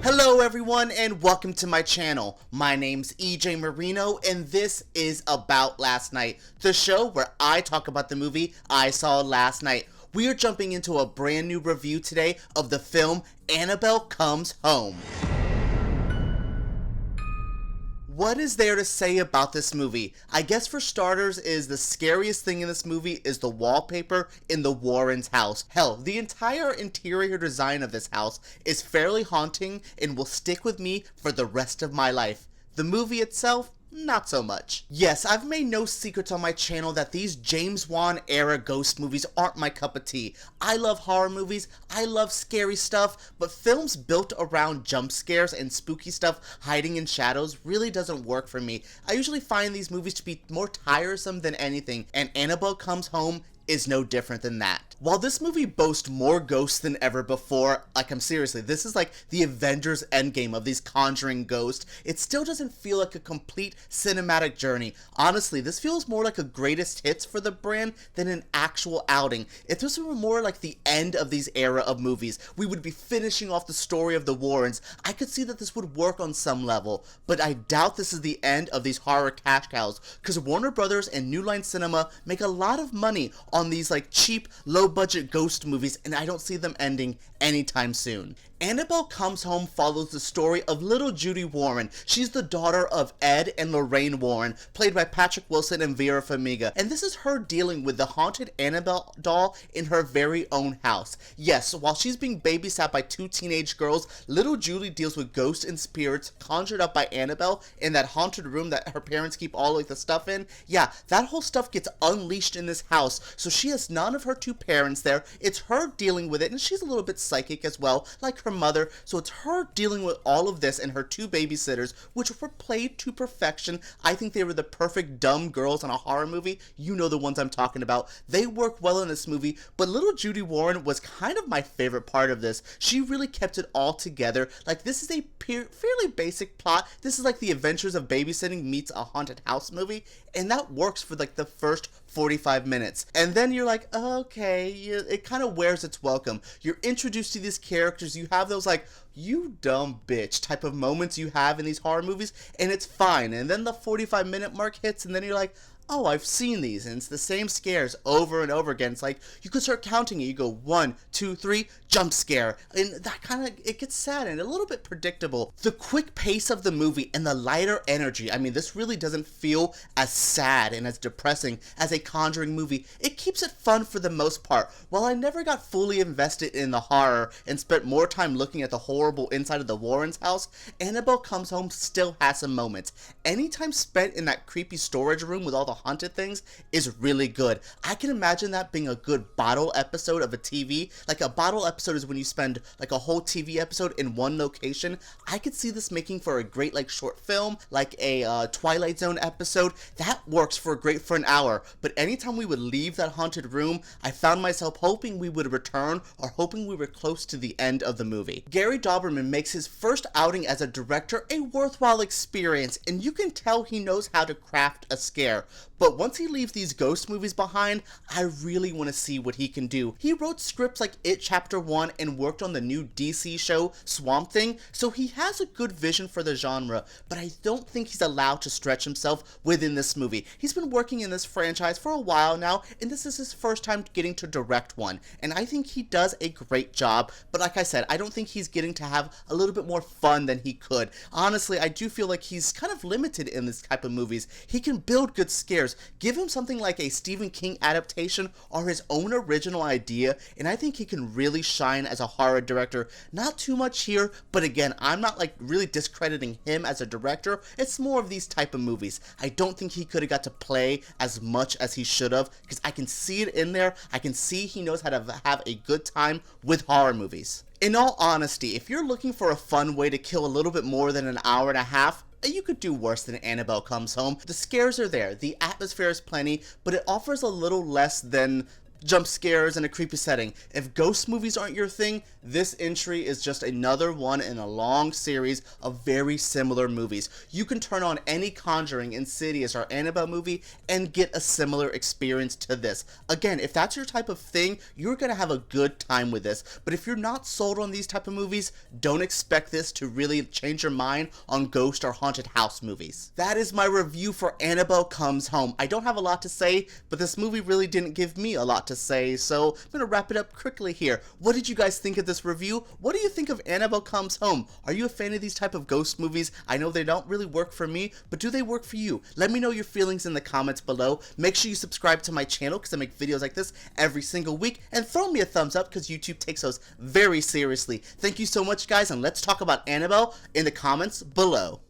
Hello everyone and welcome to my channel. My name's EJ Marino and this is About Last Night, the show where I talk about the movie I saw last night. We are jumping into a brand new review today of the film Annabelle Comes Home. What is there to say about this movie? I guess for starters is the scariest thing in this movie is the wallpaper in the Warrens' house. Hell, the entire interior design of this house is fairly haunting and will stick with me for the rest of my life. The movie itself, not so much. Yes, I've made no secrets on my channel that these James Wan era ghost movies aren't my cup of tea. I love horror movies, I love scary stuff, but films built around jump scares and spooky stuff hiding in shadows really doesn't work for me. I usually find these movies to be more tiresome than anything, and Annabelle Comes Home is no different than that. While this movie boasts more ghosts than ever before, seriously, this is like the Avengers Endgame of these conjuring ghosts, it still doesn't feel like a complete cinematic journey. Honestly, this feels more like a greatest hits for the brand than an actual outing. If this were more like the end of these era of movies, we would be finishing off the story of the Warrens, I could see that this would work on some level, but I doubt this is the end of these horror cash cows, because Warner Brothers and New Line Cinema make a lot of money on these cheap, low-budget ghost movies, and I don't see them ending anytime soon. Annabelle Comes Home follows the story of little Judy Warren. She's the daughter of Ed and Lorraine Warren, played by Patrick Wilson and Vera Farmiga, and this is her dealing with the haunted Annabelle doll in her very own house. Yes, while she's being babysat by two teenage girls, little Judy deals with ghosts and spirits conjured up by Annabelle in that haunted room that her parents keep all the stuff in. Yeah, that whole stuff gets unleashed in this house, so she has none of her two parents there. It's her dealing with it, and she's a little bit psychic as well, like her mother, so it's her dealing with all of this and her two babysitters, which were played to perfection. I think they were the perfect dumb girls in a horror movie. You know the ones I'm talking about. They work well in this movie, but little Judy Warren was kind of my favorite part of this. She really kept it all together. This is a fairly basic plot. This is like the Adventures of Babysitting meets a haunted house movie, and that works for the first 45 minutes. And then you're like, okay, it kind of wears its welcome. You're introduced to these characters, you have those you dumb bitch type of moments you have in these horror movies, and it's fine. And then the 45-minute mark hits, and then you're like, oh, I've seen these, and it's the same scares over and over again. It's like, you could start counting it, you go 1, 2, 3, jump scare, and that it gets sad and a little bit predictable. The quick pace of the movie and the lighter energy, this really doesn't feel as sad and as depressing as a Conjuring movie. It keeps it fun for the most part. While I never got fully invested in the horror and spent more time looking at the horrible inside of the Warrens' house, Annabelle Comes Home still has some moments. Any time spent in that creepy storage room with all the haunted things is really good. I can imagine that being a good bottle episode of a TV. A bottle episode is when you spend a whole TV episode in one location. I could see this making for a great short film, like a Twilight Zone episode. That works for an hour, but anytime we would leave that haunted room, I found myself hoping we would return or hoping we were close to the end of the movie. Gary Dauberman makes his first outing as a director a worthwhile experience, and you can tell he knows how to craft a scare. But once he leaves these ghost movies behind, I really want to see what he can do. He wrote scripts like It Chapter 1 and worked on the new DC show Swamp Thing, so he has a good vision for the genre, but I don't think he's allowed to stretch himself within this movie. He's been working in this franchise for a while now, and this is his first time getting to direct one, and I think he does a great job, but like I said, I don't think he's getting to have a little bit more fun than he could. Honestly, I do feel like he's kind of limited in this type of movies. He can build good scares. Give him something like a Stephen King adaptation or his own original idea, and I think he can really shine as a horror director. Not too much here, but again, I'm not really discrediting him as a director. It's more of these type of movies. I don't think he could have got to play as much as he should have, because I can see it in there. I can see he knows how to have a good time with horror movies. In all honesty, if you're looking for a fun way to kill a little bit more than an hour and a half, you could do worse than Annabelle Comes Home. The scares are there, the atmosphere is plenty, but it offers a little less than jump scares and a creepy setting. If ghost movies aren't your thing, this entry is just another one in a long series of very similar movies. You can turn on any Conjuring, Insidious, or Annabelle movie and get a similar experience to this. Again, if that's your type of thing, you're gonna have a good time with this. But if you're not sold on these type of movies, don't expect this to really change your mind on ghost or haunted house movies. That is my review for Annabelle Comes Home. I don't have a lot to say, but this movie really didn't give me a lot to say, so I'm gonna wrap it up quickly here. What did you guys think of this review? What do you think of Annabelle Comes Home? Are you a fan of these type of ghost movies? I know they don't really work for me, but do they work for you? Let me know your feelings in the comments below. Make sure you subscribe to my channel because I make videos like this every single week, and throw me a thumbs up because YouTube takes those very seriously. Thank you so much, guys, and let's talk about Annabelle in the comments below.